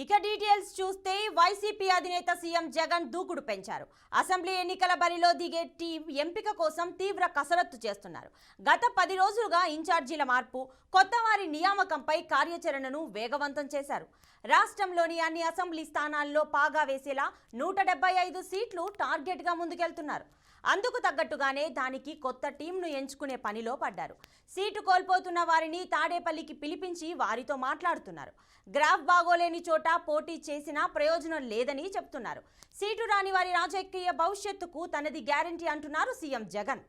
ఇక డీటెయిల్స్ చూస్తే వైసీపీ అధినేత సీఎం జగన్ దూకుడు పెంచారు. అసెంబ్లీ ఎన్నికల బరిలో దిగే టీం ఎంపిక కోసం తీవ్ర కసరత్తు చేస్తున్నారు. గత 10 రోజులుగా ఇన్ఛార్జీల మార్పు, కొత్త వారి నియామకంపై కార్యాచరణను వేగవంతం చేశారు. రాష్ట్రంలోని అన్ని అసెంబ్లీ స్థానాల్లో పాగా వేసేలా 175 సీట్లు టార్గెట్గా ముందుకెళ్తున్నారు. అందుకు తగ్గట్టుగానే దానికి కొత్త టీంను ఎంచుకునే పనిలో పడ్డారు. సీటు కోల్పోతున్న వారిని తాడేపల్లికి పిలిపించి వారితో మాట్లాడుతున్నారు. గ్రాఫ్ బాగోలేని చోట పోటీ చేసినా ప్రయోజనం లేదని చెప్తున్నారు. సీటు రాని వారి రాజకీయ భవిష్యత్తుకు తనది గ్యారంటీ అంటున్నారు సీఎం జగన్.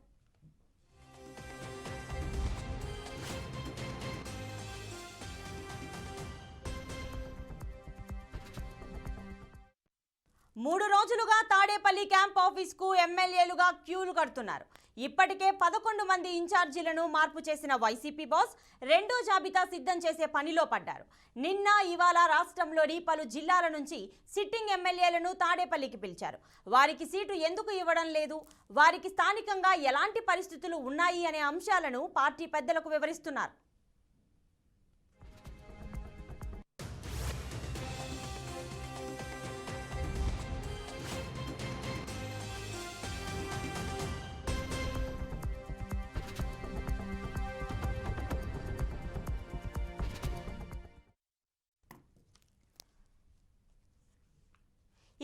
మూడు రోజులుగా తాడేపల్లి క్యాంప్ ఆఫీస్కు ఎమ్మెల్యేలుగా క్యూలు కడుతున్నారు. ఇప్పటికే 11 మంది ఇన్ఛార్జీలను మార్పు చేసిన వైసీపీ బాస్ రెండో జాబితా సిద్ధం చేసే పనిలో పడ్డారు. నిన్న ఇవాళ రాష్ట్రంలోని పలు జిల్లాల నుంచి సిట్టింగ్ ఎమ్మెల్యేలను తాడేపల్లికి పిలిచారు. వారికి సీటు ఎందుకు ఇవ్వడం లేదు, వారికి స్థానికంగా ఎలాంటి పరిస్థితులు ఉన్నాయి అనే అంశాలను పార్టీ పెద్దలకు వివరిస్తున్నారు.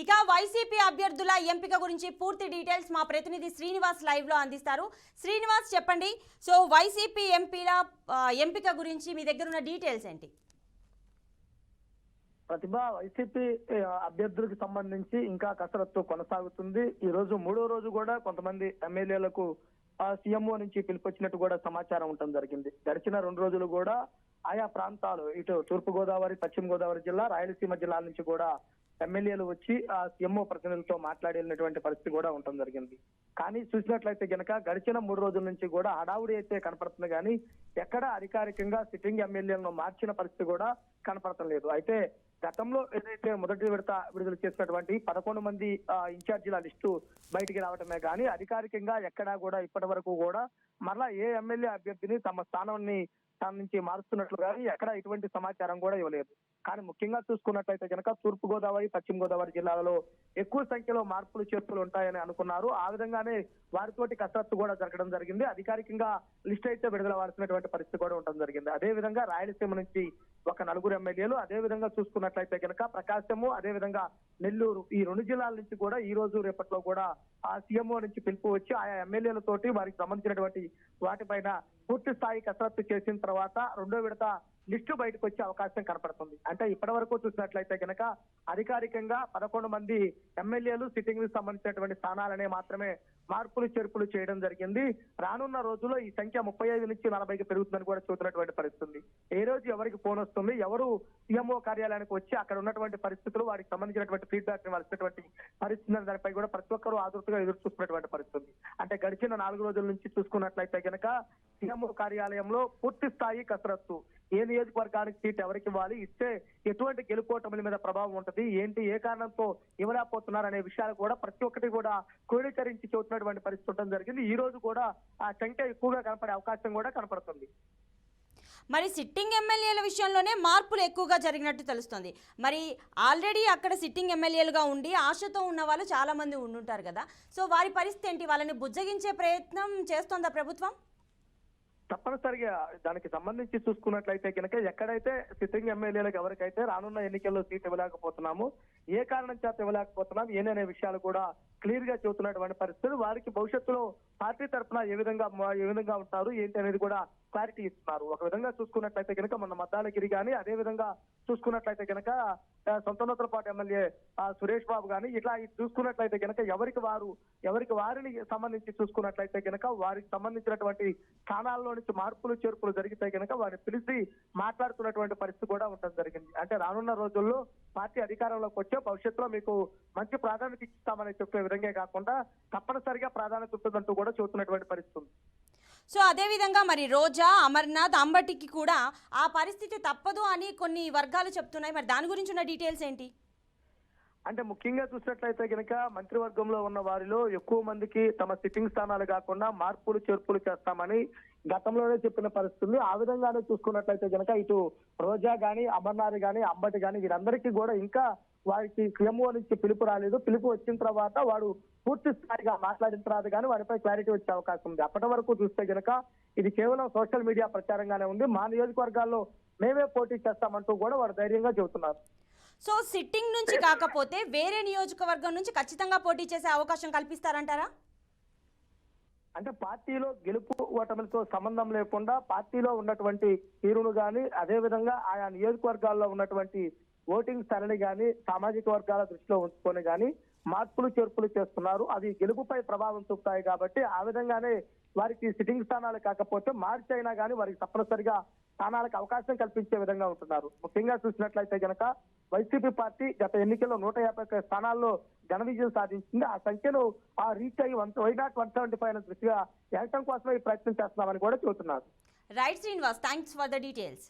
ఇక వైసీపీ అభ్యర్థుల ఎంపిక గురించి పూర్తి డీటెయిల్స్ మా ప్రతినిధి శ్రీనివాస్ లైవ్ లో అందిస్తారు. శ్రీనివాస్ చెప్పండి, సో వైసీపీ ఎంపీల ఎంపిక గురించి మీ దగ్గర ఉన్న డీటెయిల్స్ ఏంటి? ప్రతిభ, వైసీపీ అభ్యర్థులకు సంబంధించి ఇంకా కసరత్తు కొనసాగుతుంది. ఈ రోజు 3వ రోజు కూడా కొంతమంది ఎమ్మెల్యేలకు సీఎంఓ నుంచి పిలుపొచ్చినట్టు కూడా సమాచారం ఉండటం జరిగింది. గడిచిన 2 రోజులు కూడా ఆయా ప్రాంతాలు, ఇటు తూర్పు గోదావరి, పశ్చిమ గోదావరి జిల్లా, రాయలసీమ జిల్లాల నుంచి కూడా ఎమ్మెల్యేలు వచ్చి ఆ సీఎంఓ ప్రతినిధులతో మాట్లాడేటువంటి పరిస్థితి కూడా ఉండటం జరిగింది. కానీ చూసినట్లయితే గనక గడిచిన 3 రోజుల నుంచి కూడా హడావుడి అయితే కనపడుతుంది, కానీ ఎక్కడ అధికారికంగా సిట్టింగ్ ఎమ్మెల్యేలను మార్చిన పరిస్థితి కూడా కనపడటం లేదు. అయితే గతంలో ఏదైతే మొదటి విడత విడుదల చేసినటువంటి 11 మంది ఇన్ఛార్జీల లిస్టు బయటికి రావటమే కానీ అధికారికంగా ఎక్కడా కూడా ఇప్పటి వరకు కూడా మరలా ఏ ఎమ్మెల్యే అభ్యర్థిని తమ స్థానాన్ని నుంచి మారుస్తున్నట్లు కానీ ఎక్కడ ఇటువంటి సమాచారం కూడా ఇవ్వలేదు. కానీ ముఖ్యంగా చూసుకున్నట్లయితే కనుక తూర్పు గోదావరి, పశ్చిమ గోదావరి జిల్లాలలో ఎక్కువ సంఖ్యలో మార్పులు చేర్పులు ఉంటాయని అనుకున్నారు. ఆ విధంగానే వారితోటి కసరత్తు కూడా జరగడం జరిగింది. అధికారికంగా లిస్ట్ అయితే విడుదలవాల్సినటువంటి పరిస్థితి కూడా ఉండడం జరిగింది. అదే విధంగా రాయలసీమ నుంచి ఒక 4 ఎమ్మెల్యేలు, అదే విధంగా చూసుకున్నట్లయితే కనుక ప్రకాశము, అదే విధంగా నెల్లూరు, ఈ 2 జిల్లాల నుంచి కూడా ఈ రోజు రేపట్లో కూడా ఆ సీఎంఓ నుంచి పిలుపు వచ్చి ఆయా ఎమ్మెల్యేలతోటి వారికి సంబంధించినటువంటి వాటిపైన పూర్తి స్థాయి కసరత్తు చేసిన తర్వాత 2వ విడత లిస్టు బయటకు వచ్చే అవకాశం కనపడుతుంది. అంటే ఇప్పటి వరకు చూసినట్లయితే కనుక అధికారికంగా 11 మంది ఎమ్మెల్యేలు సిట్టింగ్ కి సంబంధించినటువంటి స్థానాలనే మాత్రమే మార్పులు చేర్పులు చేయడం జరిగింది. రానున్న రోజుల్లో ఈ సంఖ్య 35 నుంచి 40కి పెరుగుతుందని కూడా చూస్తున్నటువంటి పరిస్థితి. ఏ రోజు ఎవరికి ఫోన్ వస్తుంది, ఎవరు సీఎంఓ కార్యాలయానికి వచ్చి అక్కడ ఉన్నటువంటి పరిస్థితులు, వారికి సంబంధించినటువంటి ఫీడ్బ్యాక్ ఇవ్వాల్సినటువంటి పరిస్థితి, దానిపై కూడా ప్రతి ఒక్కరూ ఆదుర్తగా ఎదురు చూస్తున్నటువంటి పరిస్థితి. అంటే గడిచిన 4 రోజుల నుంచి చూసుకున్నట్లయితే కనుక సీఎంఓ కార్యాలయంలో పూర్తి స్థాయి కసరత్తు. ఏ నియోజకవర్గానికి సీట్ ఎవరికి ఇవ్వాలి, ఇస్తే ఎటువంటి గెలుపోటముల మీద ప్రభావం ఉంటుంది, ఏంటి, ఏ కారణంతో ఇవ్వలేకపోతున్నారు అనే విషయాలు కూడా ప్రతి ఒక్కటి కూడా క్రోడీకరించి చూస్తున్నటువంటి పరిస్థితి ఉండడం జరిగింది. ఈ రోజు కూడా ఆ సంఖ్య ఎక్కువగా కనపడే అవకాశం కూడా కనపడుతుంది. మరి సిట్టింగ్ ఎమ్మెల్యేల విషయంలోనే మార్పులు ఎక్కువగా జరిగినట్టు తెలుస్తుంది. మరి ఆల్రెడీ అక్కడ సిట్టింగ్ ఎమ్మెల్యేలుగా ఉండి ఆశతో ఉన్న వాళ్ళు చాలా మంది ఉండుంటారు కదా, సో వారి పరిస్థితి ఏంటి? వాళ్ళని బుజ్జగించే ప్రయత్నం చేస్తోందా ప్రభుత్వం? తప్పనిసరిగా దానికి సంబంధించి చూసుకున్నట్లయితే కనుక ఎక్కడైతే సిట్టింగ్ ఎమ్మెల్యేలకు ఎవరికైతే రానున్న ఎన్నికల్లో సీట్ ఇవ్వలేకపోతున్నాము, ఏ కారణం చేత ఇవ్వలేకపోతున్నాం ఏననే విషయాలు కూడా క్లియర్ గా చెబుతున్నటువంటి పరిస్థితులు, వారికి భవిష్యత్తులో పార్టీ తరఫున ఏ విధంగా ఉంటారు ఏంటి అనేది కూడా క్లారిటీ ఇస్తున్నారు. ఒక విధంగా చూసుకున్నట్లయితే కనుక మన మద్దాలగిరి కానీ, అదే విధంగా చూసుకున్నట్లయితే కనుక సొంతనూతలపాటు ఎమ్మెల్యే సురేష్ బాబు కానీ, ఇట్లా చూసుకున్నట్లయితే కనుక ఎవరికి వారిని సంబంధించి చూసుకున్నట్లయితే కనుక వారికి సంబంధించినటువంటి స్థానాల్లో నుంచి మార్పులు చేర్పులు జరిగితే కనుక వారిని పిలిచి మాట్లాడుతున్నటువంటి పరిస్థితి కూడా ఉండడం జరిగింది. అంటే రానున్న రోజుల్లో పార్టీ అధికారంలోకి వచ్చే భవిష్యత్తులో మీకు మంచి ప్రాధాన్యత ఇస్తామని చెప్పే విధంగా కాకుండా తప్పనిసరిగా ప్రాధాన్యత ఉంటుందంటూ కూడా చూస్తున్నటువంటి పరిస్థితి. సో అదేవిధంగా మరి రోజా, అమర్నాథ్, అంబటికి కూడా ఆ పరిస్థితి తప్పదు అని కొన్ని వర్గాలు చెప్తున్నాయి. మరి దాని గురించి ఉన్న డీటెయిల్స్ ఏంటి? అంటే ముఖ్యంగా చూసినట్లయితే కనుక మంత్రివర్గంలో ఉన్న వారిలో ఎక్కువ మందికి తమ సిట్టింగ్ స్థానాలు కాకుండా మార్పులు చేర్పులు చేస్తామని గతంలోనే చెప్పిన పరిస్థితులు. ఆ విధంగానే చూసుకున్నట్లయితే కనుక ఇటు రోజా గాని, అమర్నాథ్ గాని, అంబటి గాని వీరందరికీ కూడా ఇంకా వారికి సీఎంఓ నుంచి పిలుపు రాలేదు. పిలుపు వచ్చిన తర్వాత వాడు పూర్తి స్థాయిగా మాట్లాడిన తర్వాత కానీ వారిపై క్లారిటీ వచ్చే అవకాశం ఉంది. అప్పటి వరకు చూస్తే కనుక ఇది కేవలం సోషల్ మీడియా ప్రచారంగానే ఉంది. మా నియోజకవర్గాల్లో మేమే పోటీ చేస్తామంటూ కూడా వారు ధైర్యంగా చెబుతున్నారు. సో సిట్టింగ్ నుంచి కాకపోతే వేరే నియోజకవర్గం నుంచి ఖచ్చితంగా పోటీ చేసే అవకాశం కల్పిస్తారంటారా? అంటే పార్టీలో గెలుపు ఓటమిలతో సంబంధం లేకుండా పార్టీలో ఉన్నటువంటి తీరును గాని, అదే విధంగా ఆయా నియోజకవర్గాల్లో ఉన్నటువంటి ఓటింగ్ సరళి గాని, సామాజిక వర్గాల దృష్టిలో ఉంచుకొని గాని మార్పులు చేర్పులు చేస్తున్నారు. అది గెలుపుపై ప్రభావం చూపుతాయి కాబట్టి ఆ విధంగానే వారికి సిట్టింగ్ స్థానాలు కాకపోతే మార్చి అయినా కానీ వారికి తప్పనిసరిగా స్థానాలకు అవకాశం కల్పించే విధంగా ఉంటున్నారు. ముఖ్యంగా చూసినట్లయితే కనుక వైసీపీ పార్టీ గత ఎన్నికల్లో 150 స్థానాల్లో ఘన విజయం సాధించింది. ఆ సంఖ్యను రీచ్ అయ్యి 175 దృష్టిగా ఏకం కోసమే ఈ ప్రయత్నం చేస్తున్నామని కూడా చెబుతున్నారు. Right Srinivas, thanks for the details.